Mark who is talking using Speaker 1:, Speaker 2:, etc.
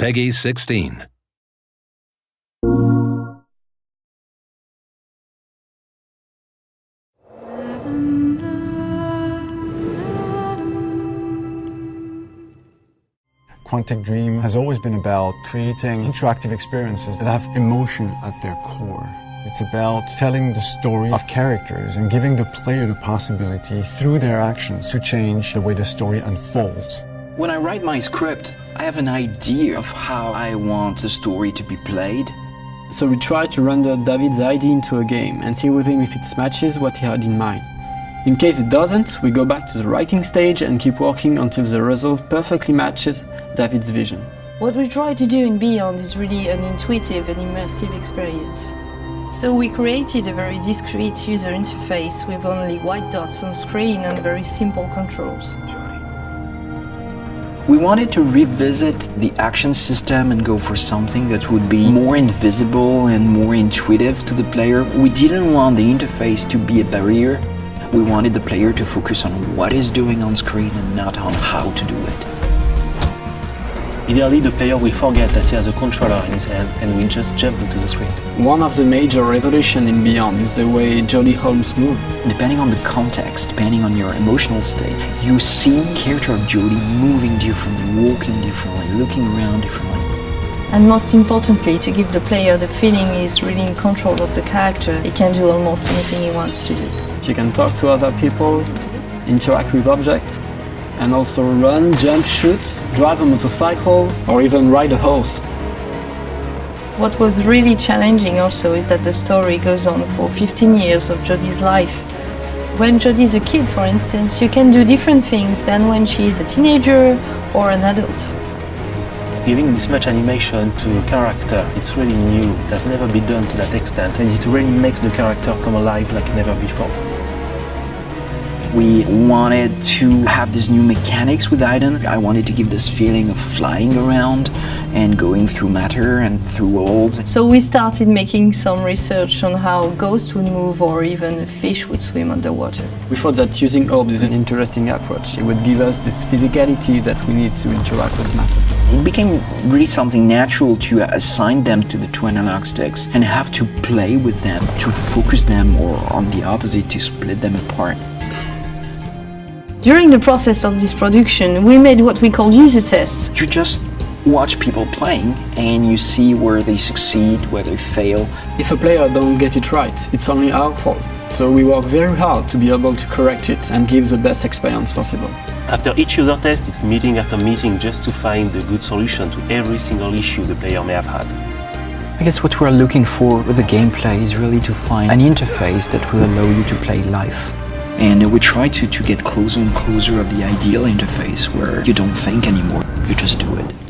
Speaker 1: Peggy 16.
Speaker 2: Quantic Dream has always been about creating interactive experiences that have emotion at their core. It's about telling the story of characters and giving the player the possibility, through their actions, to change the way the story unfolds.
Speaker 3: When I write my script, I have an idea of how I want the story to be played.
Speaker 4: So we try to render David's idea into a game and see with him if it matches what he had in mind. In case it doesn't, we go back to the writing stage and keep working until the result perfectly matches David's vision.
Speaker 5: What we try to do in Beyond is really an intuitive and immersive experience. So we created a very discreet user interface with only white dots on screen and very simple controls.
Speaker 3: We wanted to revisit the action system and go for something that would be more invisible and more intuitive to the player. We didn't want the interface to be a barrier. We wanted the player to focus on what he's doing on screen and not on how to do it.
Speaker 6: Ideally, the player will forget that he has a controller in his hand and will just jump into the screen.
Speaker 4: One of the major revolutions in Beyond is the way Jodie Holmes moves.
Speaker 3: Depending on the context, depending on your emotional state, you see the character of Jodie moving differently, walking differently, looking around differently.
Speaker 5: And most importantly, to give the player the feeling he's really in control of the character, he can do almost anything he wants to do.
Speaker 4: She can talk to other people, interact with objects, and also run, jump, shoot, drive a motorcycle, or even ride a horse.
Speaker 5: What was really challenging also is that the story goes on for 15 years of Jodie's life. When Jodie's a kid, for instance, you can do different things than when she is a teenager or an adult.
Speaker 6: Giving this much animation to a character, it's really new. It has never been done to that extent, and it really makes the character come alive like never before.
Speaker 3: We wanted to have these new mechanics with Aiden. I wanted to give this feeling of flying around and going through matter and through worlds.
Speaker 5: So we started making some research on how ghosts would move or even a fish would swim underwater.
Speaker 4: We thought that using orbs is an interesting approach. It would give us this physicality that we need to interact with matter.
Speaker 3: It became really something natural to assign them to the two analog sticks and have to play with them, to focus them, or on the opposite, to split them apart.
Speaker 5: During the process of this production, we made what we call user tests.
Speaker 3: You just watch people playing and you see where they succeed, where they fail.
Speaker 4: If a player don't get it right, it's only our fault. So we work very hard to be able to correct it and give the best experience possible.
Speaker 6: After each user test, it's meeting after meeting just to find the good solution to every single issue the player may have had.
Speaker 3: I guess what we're looking for with the gameplay is really to find an interface that will allow you to play live. And we try to get closer and closer of the ideal interface where you don't think anymore, you just do it.